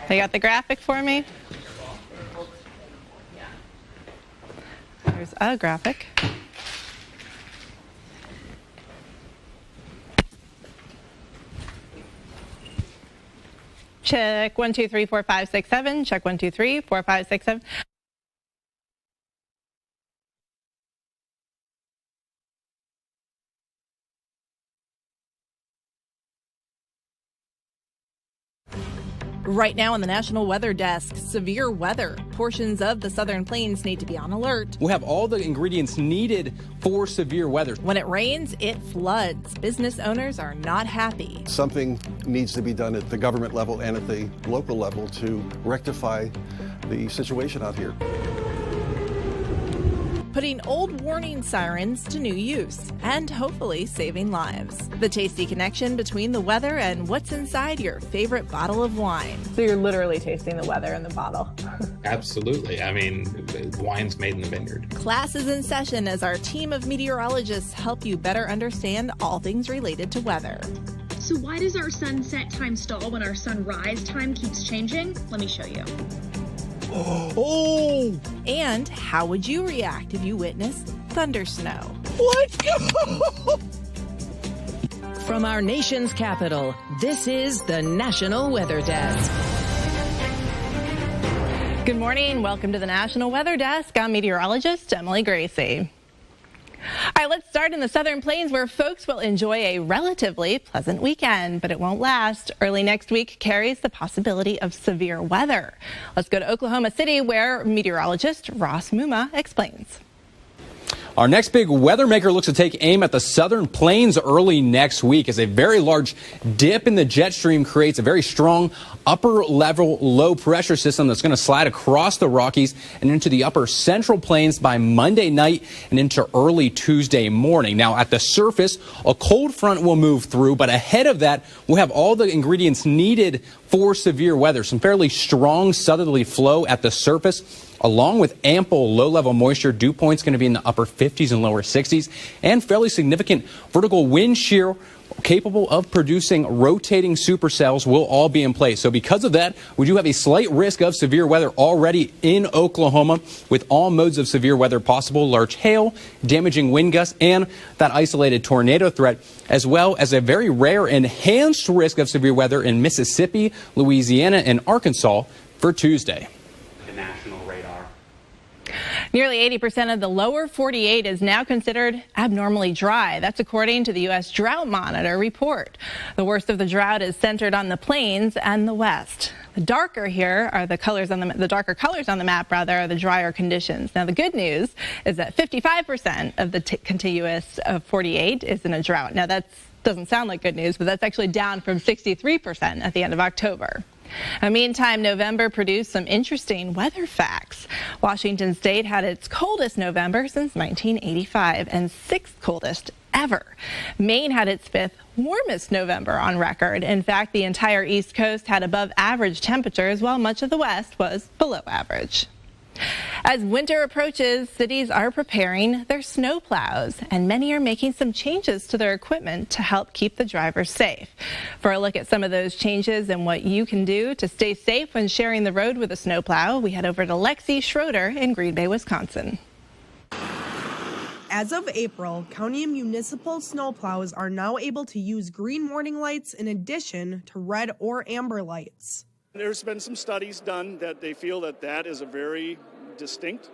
They got the graphic for me? There's a graphic. Check 1, 2, 3, 4, 5, 6, 7. Check 1, 2, 3, 4, 5, 6, 7. Right now on the National Weather Desk, severe weather. Portions of the southern plains need to be on alert. We'll have all the ingredients needed for severe weather. When it rains, it floods. Business owners are not happy. Something needs to be done at the government level and at the local level to rectify the situation out here. Putting old warning sirens to new use and hopefully saving lives. The tasty connection between the weather and what's inside your favorite bottle of wine. So you're literally tasting the weather in the bottle. Absolutely. I mean, wine's made in the vineyard. Class is in session as our team of meteorologists help you better understand all things related to weather. So why does our sunset time stall when our sunrise time keeps changing? Let me show you. Oh! And how would you react if you witnessed thunder snow? Let's go! From our nation's capital, this is the National Weather Desk. Good morning. Welcome to the National Weather Desk. I'm meteorologist Emily Gracie. All right, let's start in the southern plains where folks will enjoy a relatively pleasant weekend, but it won't last. Early next week carries the possibility of severe weather. Let's go to Oklahoma City where meteorologist Ross Muma explains. Our next big weather maker looks to take aim at the southern plains early next week as a very large dip in the jet stream creates a very strong upper level low pressure system that's going to slide across the Rockies and into the upper central plains by Monday night and into early Tuesday morning. Now at the surface, a cold front will move through, but ahead of that, we'll have all the ingredients needed for severe weather. Some fairly strong southerly flow at the surface, along with ample low-level moisture. Dew points going to be in the upper 50s and lower 60s, and fairly significant vertical wind shear capable of producing rotating supercells will all be in place. So because of that, we do have a slight risk of severe weather already in Oklahoma, with all modes of severe weather possible: large hail, damaging wind gusts, and that isolated tornado threat, as well as a very rare enhanced risk of severe weather in Mississippi, Louisiana, and Arkansas for Tuesday. Nearly 80% of the lower 48 is now considered abnormally dry. That's according to the U.S. Drought Monitor report. The worst of the drought is centered on the plains and the west. The darker here are the darker colors on the map are the drier conditions. Now the good news is that 55% of the contiguous 48 is in a drought. Now that doesn't sound like good news, but that's actually down from 63% at the end of October. Meantime, November produced some interesting weather facts. Washington State had its coldest November since 1985 and sixth coldest ever. Maine had its fifth warmest November on record. In fact, the entire East Coast had above average temperatures, while much of the West was below average. As winter approaches, cities are preparing their snow plows, and many are making some changes to their equipment to help keep the drivers safe. For a look at some of those changes and what you can do to stay safe when sharing the road with a snowplow, we head over to Lexi Schroeder in Green Bay, Wisconsin. As of April, county and municipal snowplows are now able to use green warning lights in addition to red or amber lights. There's been some studies done that they feel that is a very distinct,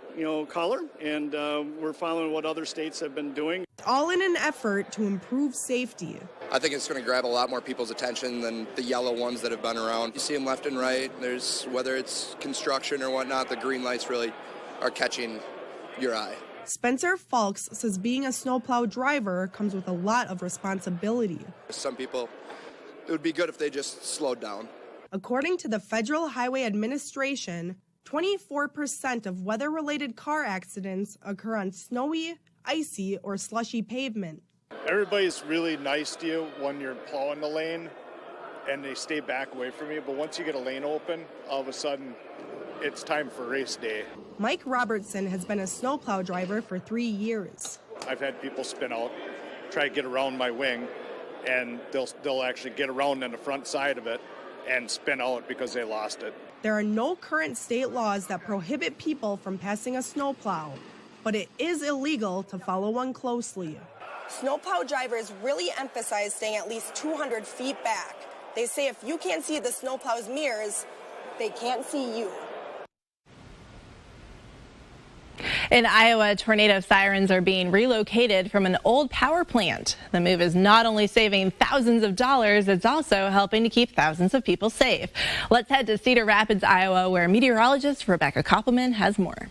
color, and we're following what other states have been doing. All in an effort to improve safety. I think it's going to grab a lot more people's attention than the yellow ones that have been around. You see them left and right. Whether it's construction or whatnot, the green lights really are catching your eye. Spencer Falks says being a snowplow driver comes with a lot of responsibility. Some people, it would be good if they just slowed down. According to the Federal Highway Administration, 24% of weather-related car accidents occur on snowy, icy, or slushy pavement. Everybody's really nice to you when you're plowing the lane, and they stay back away from you. But once you get a lane open, all of a sudden, it's time for race day. Mike Robertson has been a snowplow driver for 3 years. I've had people spin out, try to get around my wing, and they'll actually get around on the front side of it and spin out because they lost it. There are no current state laws that prohibit people from passing a snowplow, but it is illegal to follow one closely. Snowplow drivers really emphasize staying at least 200 feet back. They say if you can't see the snowplow's mirrors, they can't see you. In Iowa, tornado sirens are being relocated from an old power plant. The move is not only saving thousands of dollars, it's also helping to keep thousands of people safe. Let's head to Cedar Rapids, Iowa, where meteorologist Rebecca Koppelman has more.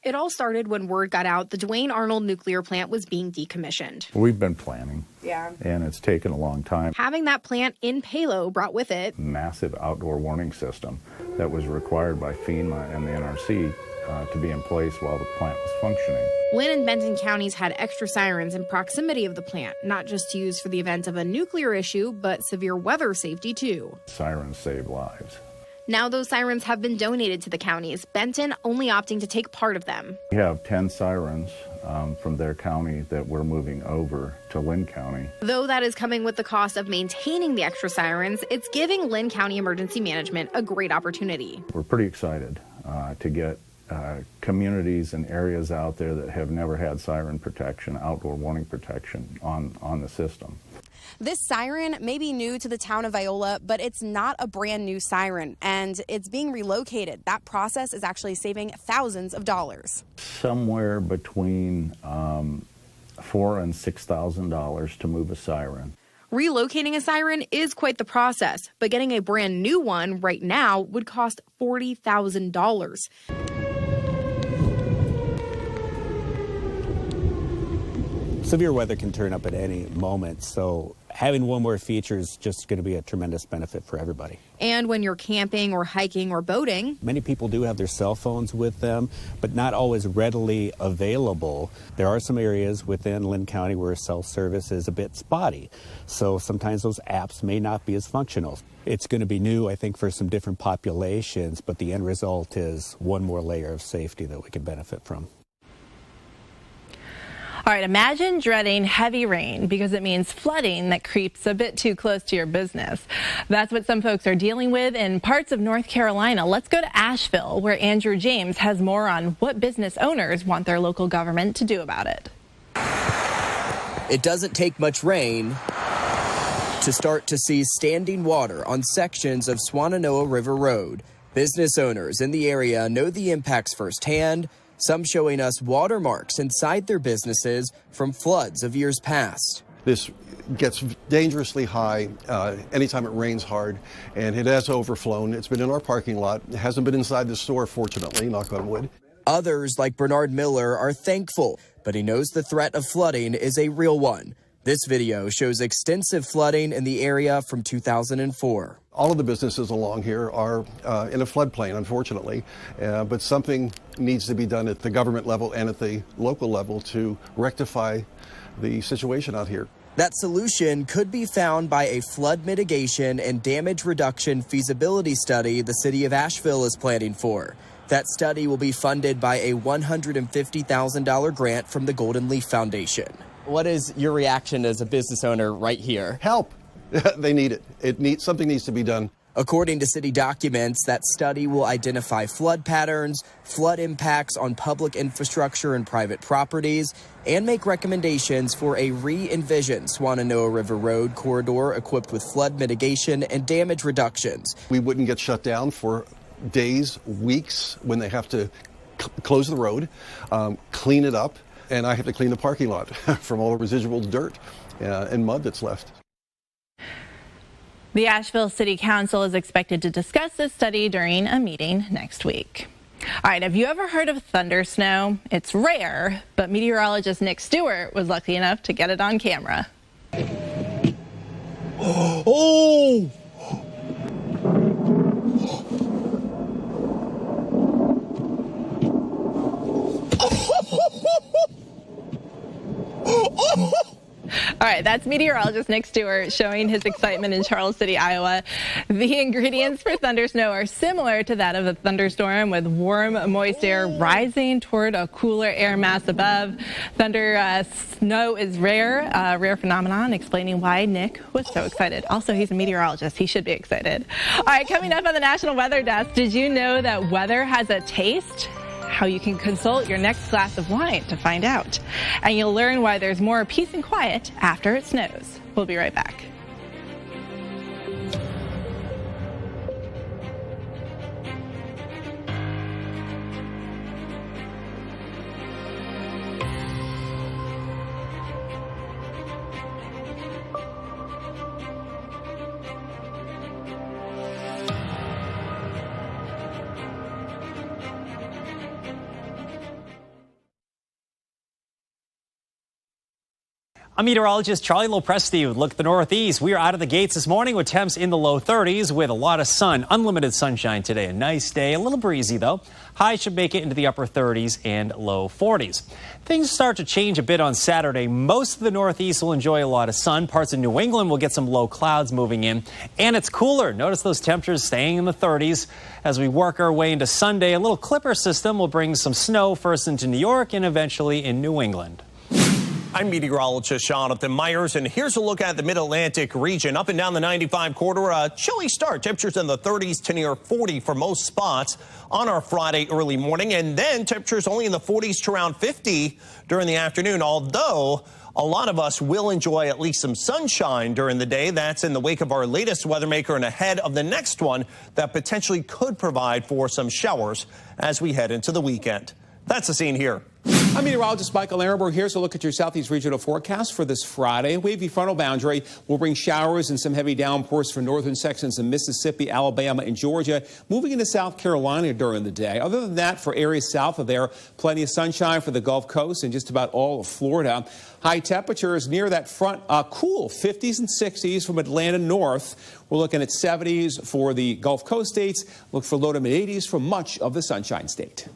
It all started when word got out the Duane Arnold nuclear plant was being decommissioned. We've been planning. Yeah. And it's taken a long time. Having that plant in Palo brought with it Massive outdoor warning system that was required by FEMA and the NRC to be in place while the plant was functioning. Lynn and Benton counties had extra sirens in proximity of the plant, not just used for the event of a nuclear issue, but severe weather safety too. Sirens save lives. Now those sirens have been donated to the counties, Benton only opting to take part of them. We have 10 sirens from their county that we're moving over to Lynn County. Though that is coming with the cost of maintaining the extra sirens, it's giving Lynn County Emergency Management a great opportunity. We're pretty excited to get communities and areas out there that have never had siren protection, outdoor warning protection on the system. This siren may be new to the town of Viola, but it's not a brand new siren, and it's being relocated. That process is actually saving thousands of dollars. Somewhere between $4,000 and $6,000 to move a siren. Relocating a siren is quite the process, but getting a brand new one right now would cost $40,000. Severe weather can turn up at any moment, so having one more feature is just going to be a tremendous benefit for everybody. And when you're camping or hiking or boating, many people do have their cell phones with them, but not always readily available. There are some areas within Lynn County where cell service is a bit spotty, so sometimes those apps may not be as functional. It's going to be new, I think, for some different populations, but the end result is one more layer of safety that we can benefit from. All right, imagine dreading heavy rain because it means flooding that creeps a bit too close to your business. That's what some folks are dealing with in parts of North Carolina. Let's go to Asheville, where Andrew James has more on what business owners want their local government to do about it. It doesn't take much rain to start to see standing water on sections of Swannanoa River Road. Business owners in the area know the impacts firsthand, some showing us watermarks inside their businesses from floods of years past. This gets dangerously high anytime it rains hard, and it has overflown. It's been in our parking lot. It hasn't been inside the store, fortunately, knock on wood. Others, like Bernard Miller, are thankful, but he knows the threat of flooding is a real one. This video shows extensive flooding in the area from 2004. All of the businesses along here are in a floodplain, unfortunately, but something needs to be done at the government level and at the local level to rectify the situation out here. That solution could be found by a flood mitigation and damage reduction feasibility study the city of Asheville is planning for. That study will be funded by a $150,000 grant from the Golden Leaf Foundation. What is your reaction as a business owner right here? Help. They need it. Something needs to be done. According to city documents, that study will identify flood patterns, flood impacts on public infrastructure and private properties, and make recommendations for a re-envisioned Swannanoa River Road corridor equipped with flood mitigation and damage reductions. We wouldn't get shut down for days, weeks, when they have to close the road, clean it up, and I have to clean the parking lot from all the residual dirt and mud that's left. The Asheville City Council is expected to discuss this study during a meeting next week. All right, have you ever heard of thunder snow? It's rare, but meteorologist Nick Stewart was lucky enough to get it on camera. Oh! All right, that's meteorologist Nick Stewart showing his excitement in Charles City, Iowa. The ingredients for thunder snow are similar to that of a thunderstorm, with warm, moist air rising toward a cooler air mass above. Thunder snow is rare, a rare phenomenon, explaining why Nick was so excited. Also, he's a meteorologist. He should be excited. All right, coming up on the National Weather Desk, did you know that weather has a taste? How you can consult your next glass of wine to find out. And you'll learn why there's more peace and quiet after it snows. We'll be right back. I'm meteorologist Charlie Lopresti with Look at the Northeast. We are out of the gates this morning with temps in the low 30s with a lot of sun, unlimited sunshine today. A nice day, a little breezy though. Highs should make it into the upper 30s and low 40s. Things start to change a bit on Saturday. Most of the Northeast will enjoy a lot of sun. Parts of New England will get some low clouds moving in, and it's cooler. Notice those temperatures staying in the 30s as we work our way into Sunday. A little clipper system will bring some snow first into New York and eventually in New England. I'm meteorologist Jonathan Myers, and here's a look at the Mid-Atlantic region. Up and down the 95 corridor, a chilly start. Temperatures in the 30s to near 40 for most spots on our Friday early morning, and then temperatures only in the 40s to around 50 during the afternoon, although a lot of us will enjoy at least some sunshine during the day. That's in the wake of our latest weather maker and ahead of the next one that potentially could provide for some showers as we head into the weekend. That's the scene here. I'm meteorologist Michael Arenberg. Here's a look at your southeast regional forecast for this Friday. Wavy frontal boundary will bring showers and some heavy downpours for northern sections of Mississippi, Alabama, and Georgia, moving into South Carolina during the day. Other than that, for areas south of there, plenty of sunshine for the Gulf Coast and just about all of Florida. High temperatures near that front, cool 50s and 60s from Atlanta north. We're looking at 70s for the Gulf Coast states. Look for low to mid 80s for much of the Sunshine State.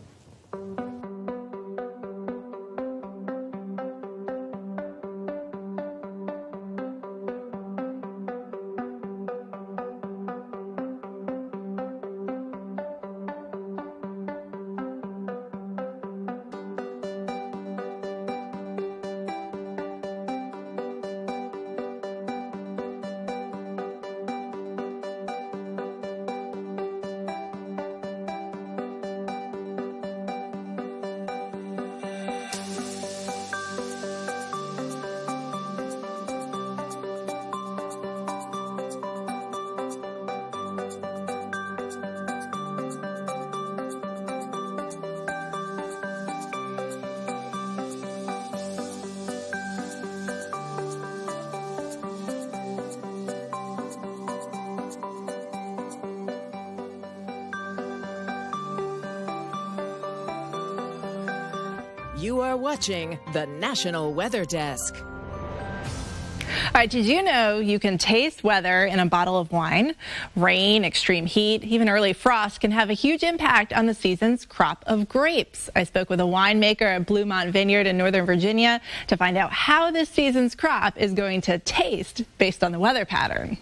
You are watching the National Weather Desk. All right, did you know you can taste weather in a bottle of wine? Rain, extreme heat, even early frost can have a huge impact on the season's crop of grapes. I spoke with a winemaker at Bluemont Vineyard in Northern Virginia to find out how this season's crop is going to taste based on the weather pattern.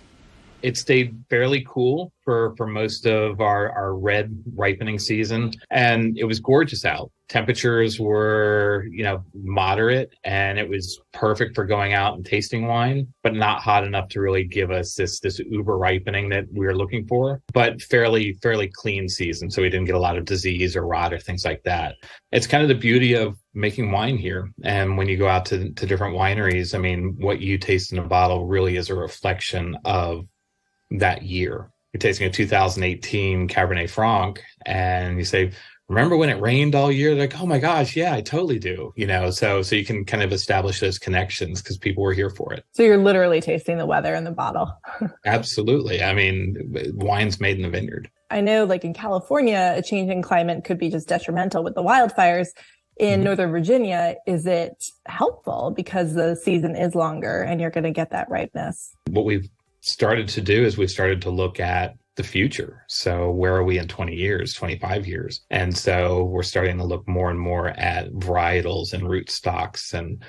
It stayed fairly cool for most of our red ripening season, and it was gorgeous out. Temperatures were, moderate, and it was perfect for going out and tasting wine, but not hot enough to really give us this uber ripening that we were looking for, but fairly clean season. So we didn't get a lot of disease or rot or things like that. It's kind of the beauty of making wine here. And when you go out to different wineries, I mean, what you taste in a bottle really is a reflection of that year. You're tasting a 2018 Cabernet Franc and you say, remember when it rained all year? They're like, oh my gosh, yeah, I totally do. So you can kind of establish those connections because people were here for it. So you're literally tasting the weather in the bottle. Absolutely. I mean, wine's made in the vineyard. I know, like in California, a change in climate could be just detrimental with the wildfires. In Northern Virginia, is it helpful because the season is longer and you're going to get that ripeness? What we've started to do is we've started to look at the future. So where are we in 20 years, 25 years? And so we're starting to look more and more at varietals and root stocks and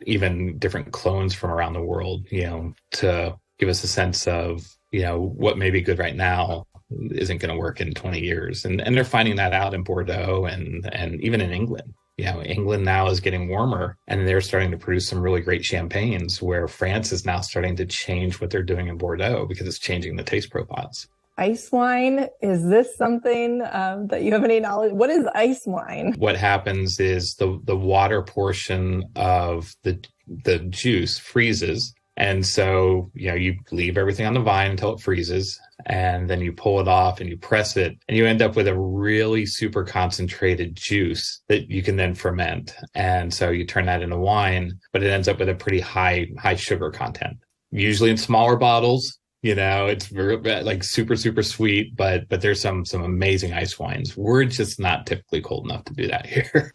even different clones from around the world, to give us a sense of, what may be good right now isn't going to work in 20 years. And they're finding that out in Bordeaux and even in England. England now is getting warmer and they're starting to produce some really great champagnes, where France is now starting to change what they're doing in Bordeaux because it's changing the taste profiles. Ice wine, is this something that you have any knowledge? What is ice wine? What happens is the water portion of the juice freezes. And so, you leave everything on the vine until it freezes, and then you pull it off and you press it, and you end up with a really super concentrated juice that you can then ferment. And so you turn that into wine, but it ends up with a pretty high sugar content, usually in smaller bottles. It's very, like super, super sweet, but there's some amazing ice wines. We're just not typically cold enough to do that here.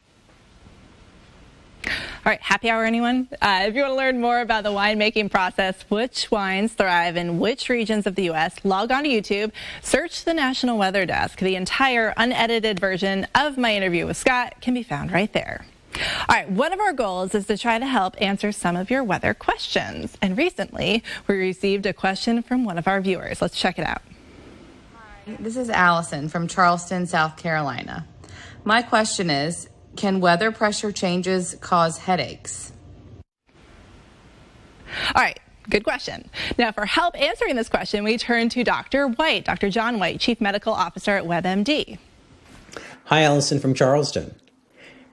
All right, happy hour, anyone? If you want to learn more about the winemaking process, which wines thrive in which regions of the U.S., log on to YouTube, search the National Weather Desk. The entire unedited version of my interview with Scott can be found right there. All right, one of our goals is to try to help answer some of your weather questions. And recently, we received a question from one of our viewers. Let's check it out. Hi, this is Allison from Charleston, South Carolina. My question is, can weather pressure changes cause headaches? All right, good question. Now, for help answering this question, we turn to Dr. White, Dr. John White, Chief Medical Officer at WebMD. Hi, Allison from Charleston.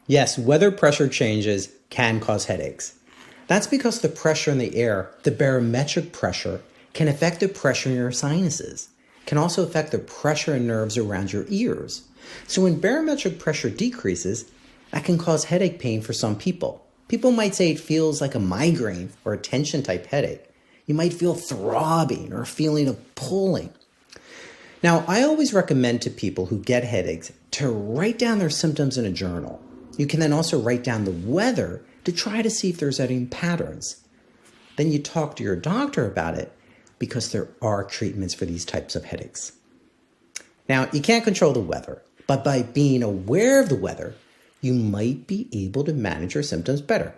Yes, weather pressure changes can cause headaches. That's because the pressure in the air, the barometric pressure, can affect the pressure in your sinuses, can also affect the pressure and nerves around your ears. So when barometric pressure decreases, that can cause headache pain for some people. People might say it feels like a migraine or a tension type headache. You might feel throbbing or a feeling of pulling. Now, I always recommend to people who get headaches to write down their symptoms in a journal. You can then also write down the weather to try to see if there's any patterns. Then you talk to your doctor about it, because there are treatments for these types of headaches. Now, you can't control the weather, but by being aware of the weather, you might be able to manage your symptoms better.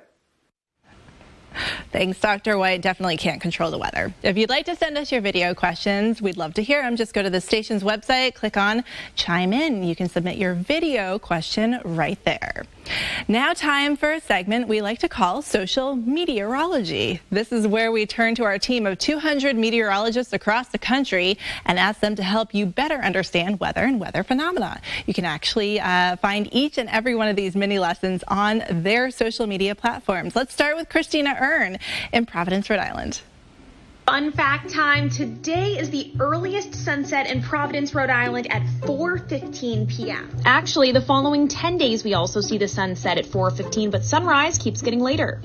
Thanks, Dr. White. Definitely can't control the weather. If you'd like to send us your video questions, we'd love to hear them. Just go to the station's website, click on Chime In. You can submit your video question right there. Now time for a segment we like to call Social Meteorology. This is where we turn to our team of 200 meteorologists across the country and ask them to help you better understand weather and weather phenomena. You can actually find each and every one of these mini lessons on their social media platforms. Let's start with Christina Earn in Providence, Rhode Island. Fun fact time. Today is the earliest sunset in Providence, Rhode Island at 4:15 p.m. Actually, the following 10 days we also see the sunset at 4:15, but sunrise keeps getting later.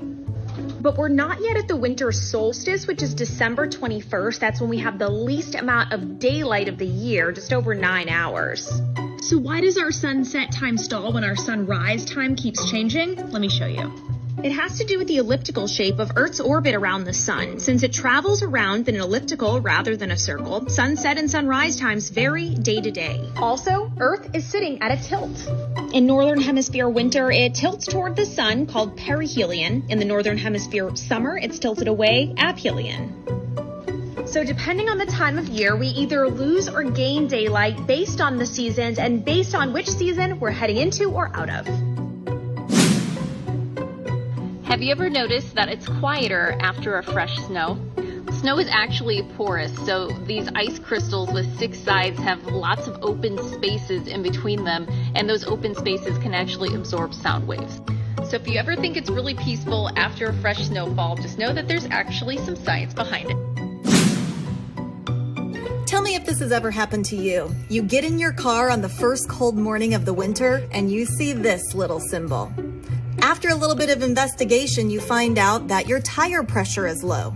But we're not yet at the winter solstice, which is December 21st. That's when we have the least amount of daylight of the year, just over 9 hours. So why does our sunset time stall when our sunrise time keeps changing? Let me show you. It has to do with the elliptical shape of Earth's orbit around the sun. Since it travels around in an elliptical rather than a circle, sunset and sunrise times vary day to day. Also, Earth is sitting at a tilt. In Northern Hemisphere winter, it tilts toward the sun, called perihelion. In the Northern Hemisphere summer, it's tilted away, aphelion. So depending on the time of year, we either lose or gain daylight based on the seasons and based on which season we're heading into or out of. Have you ever noticed that it's quieter after a fresh snow? Snow is actually porous, so these ice crystals with 6 sides have lots of open spaces in between them, and those open spaces can actually absorb sound waves. So if you ever think it's really peaceful after a fresh snowfall, just know that there's actually some science behind it. Tell me if this has ever happened to you. You get in your car on the first cold morning of the winter, and you see this little symbol. After a little bit of investigation, you find out that your tire pressure is low.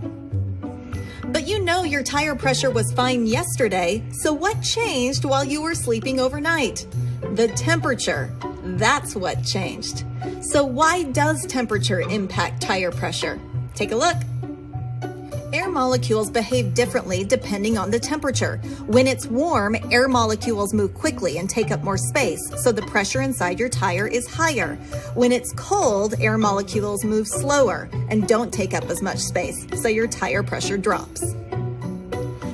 But you know your tire pressure was fine yesterday, so what changed while you were sleeping overnight? The temperature. That's what changed. So why does temperature impact tire pressure? Take a look. Air air molecules behave differently depending on the temperature. When it's warm, air molecules move quickly and take up more space, so the pressure inside your tire is higher. When it's cold, air molecules move slower and don't take up as much space, so your tire pressure drops.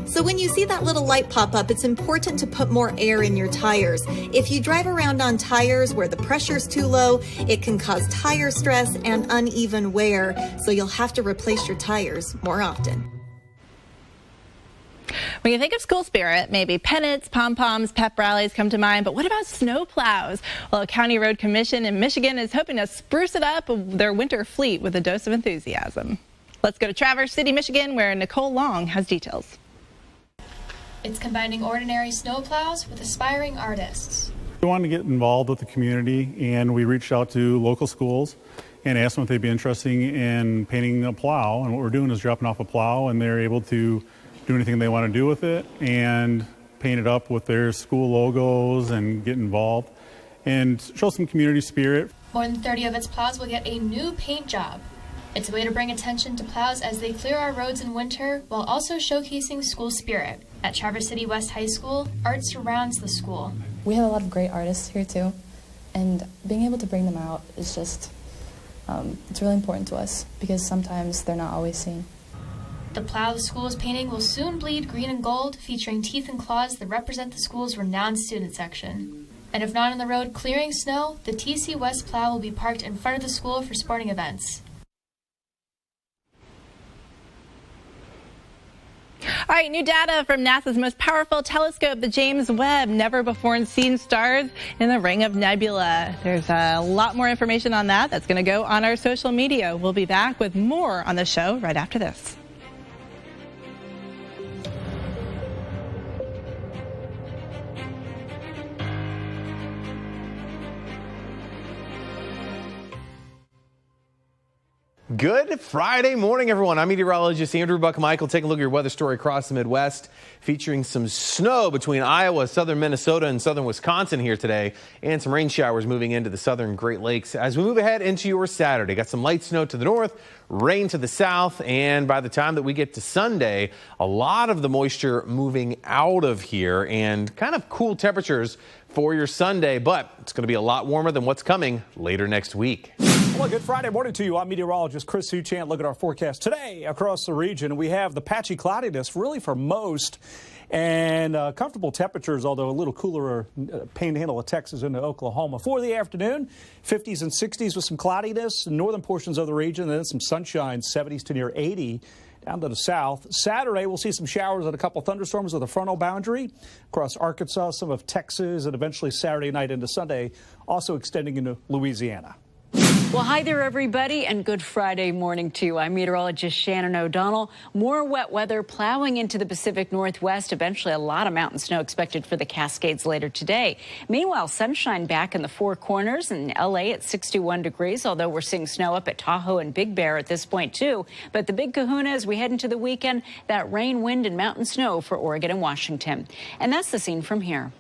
So when you see that little light pop up, it's important to put more air in your tires. If you drive around on tires where the pressure's too low, it can cause tire stress and uneven wear, so you'll have to replace your tires more often. When you think of school spirit, maybe pennants, pom-poms, pep rallies come to mind, but what about snow plows? Well, a county road commission in Michigan is hoping to spruce it up their winter fleet with a dose of enthusiasm. Let's go to Traverse City, Michigan, where Nicole Long has details. It's combining ordinary snowplows with aspiring artists. We wanted to get involved with the community, and we reached out to local schools and asked them if they'd be interested in painting a plow. And what we're doing is dropping off a plow, and they're able to do anything they want to do with it and paint it up with their school logos and get involved and show some community spirit. More than 30 of its plows will get a new paint job. It's a way to bring attention to plows as they clear our roads in winter while also showcasing school spirit. At Traverse City West High School, art surrounds the school. We have a lot of great artists here too, and being able to bring them out is just, it's really important to us because sometimes they're not always seen. The plow the school is painting will soon bleed green and gold, featuring teeth and claws that represent the school's renowned student section. And if not on the road clearing snow, the TC West plow will be parked in front of the school for sporting events. All right, new data from NASA's most powerful telescope, the James Webb, never before seen stars in the Ring of Nebula. There's a lot more information on that. That's going to go on our social media. We'll be back with more on the show right after this. Good Friday morning, everyone. I'm meteorologist Andrew Buckmichael taking a look at your weather story across the Midwest, featuring some snow between Iowa, southern Minnesota, and southern Wisconsin here today, and some rain showers moving into the southern Great Lakes. As we move ahead into your Saturday, got some light snow to the north, rain to the south, and by the time that we get to Sunday, a lot of the moisture moving out of here and kind of cool temperatures for your Sunday, but it's going to be a lot warmer than what's coming later next week. Well, good Friday morning to you. I'm meteorologist Chris Suchant. Look at our forecast today across the region. We have the patchy cloudiness really for most and comfortable temperatures, although a little cooler panhandle of Texas into Oklahoma. For the afternoon, 50s and 60s with some cloudiness in northern portions of the region, and then some sunshine, 70s to near 80. Down to the south. Saturday, we'll see some showers and a couple thunderstorms with a frontal boundary across Arkansas, some of Texas, and eventually Saturday night into Sunday, also extending into Louisiana. Well, hi there, everybody, and good Friday morning to you. I'm meteorologist Shannon O'Donnell. More wet weather plowing into the Pacific Northwest. Eventually, a lot of mountain snow expected for the Cascades later today. Meanwhile, sunshine back in the Four Corners and L.A. at 61 degrees, although we're seeing snow up at Tahoe and Big Bear at this point, too. But the big kahuna as we head into the weekend, that rain, wind, and mountain snow for Oregon and Washington. And that's the scene from here.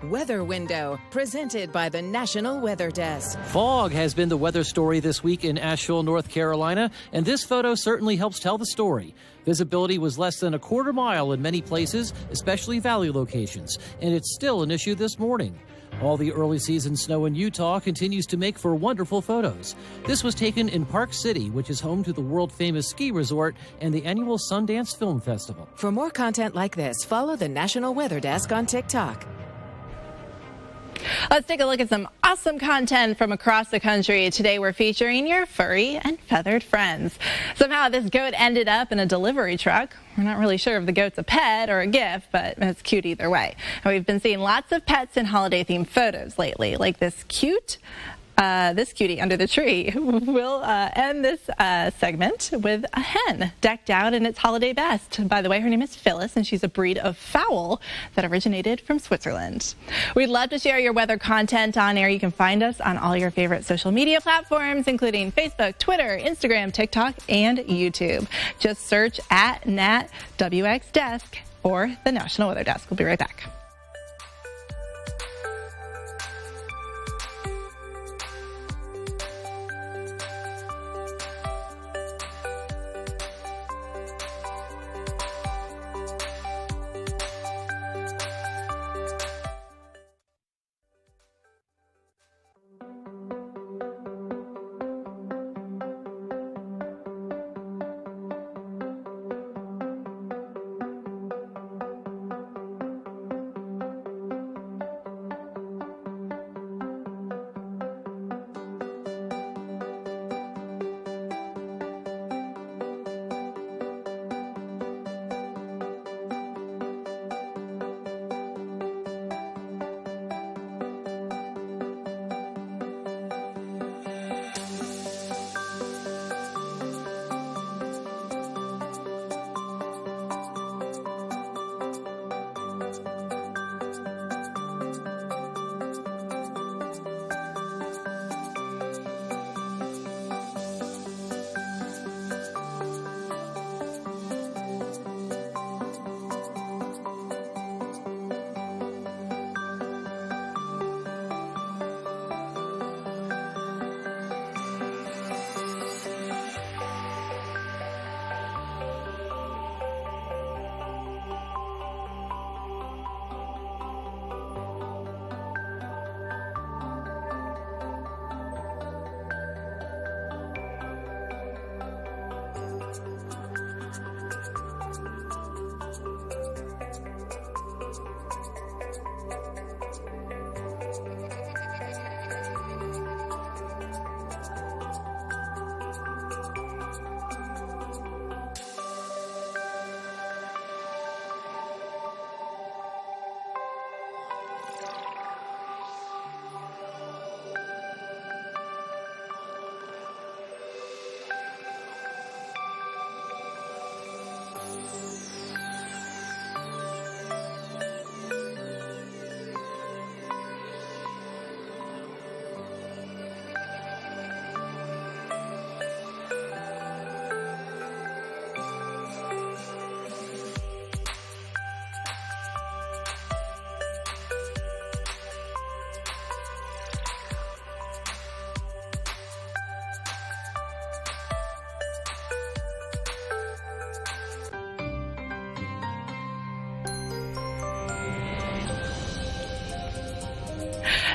Weather Window, presented by the National Weather Desk. Fog has been the weather story this week in Asheville, North Carolina, and this photo certainly helps tell the story. Visibility was less than a quarter mile in many places, especially valley locations, and it's still an issue this morning. All the early season snow in Utah continues to make for wonderful photos. This was taken in Park City, which is home to the world-famous ski resort and the annual Sundance Film Festival. For more content like this, follow the National Weather Desk on TikTok. Let's take a look at some awesome content from across the country. Today we're featuring your furry and feathered friends. Somehow this goat ended up in a delivery truck. We're not really sure if the goat's a pet or a gift, but it's cute either way. And we've been seeing lots of pets in holiday-themed photos lately, like this cutie under the tree. We'll end this segment with a hen decked out in its holiday best. By the way, her name is Phyllis, and she's a breed of fowl that originated from Switzerland. We'd love to share your weather content on air. You can find us on all your favorite social media platforms, including Facebook, Twitter, Instagram, TikTok, and YouTube. Just search at NatWXDesk or the National Weather Desk. We'll be right back.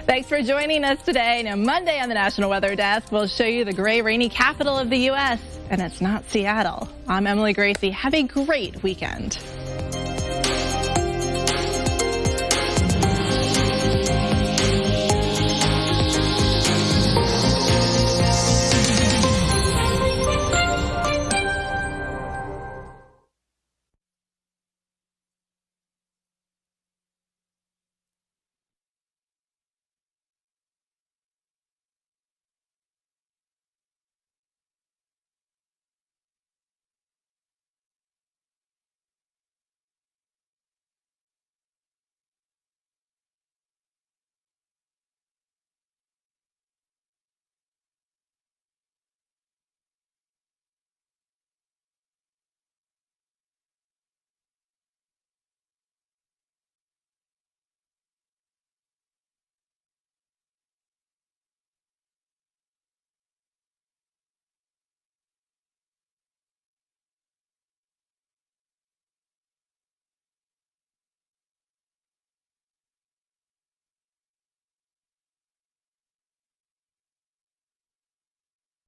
Thanks for joining us today. Now, Monday on the National Weather Desk, we'll show you the gray, rainy capital of the U.S., and it's not Seattle. I'm Emily Gracie. Have a great weekend.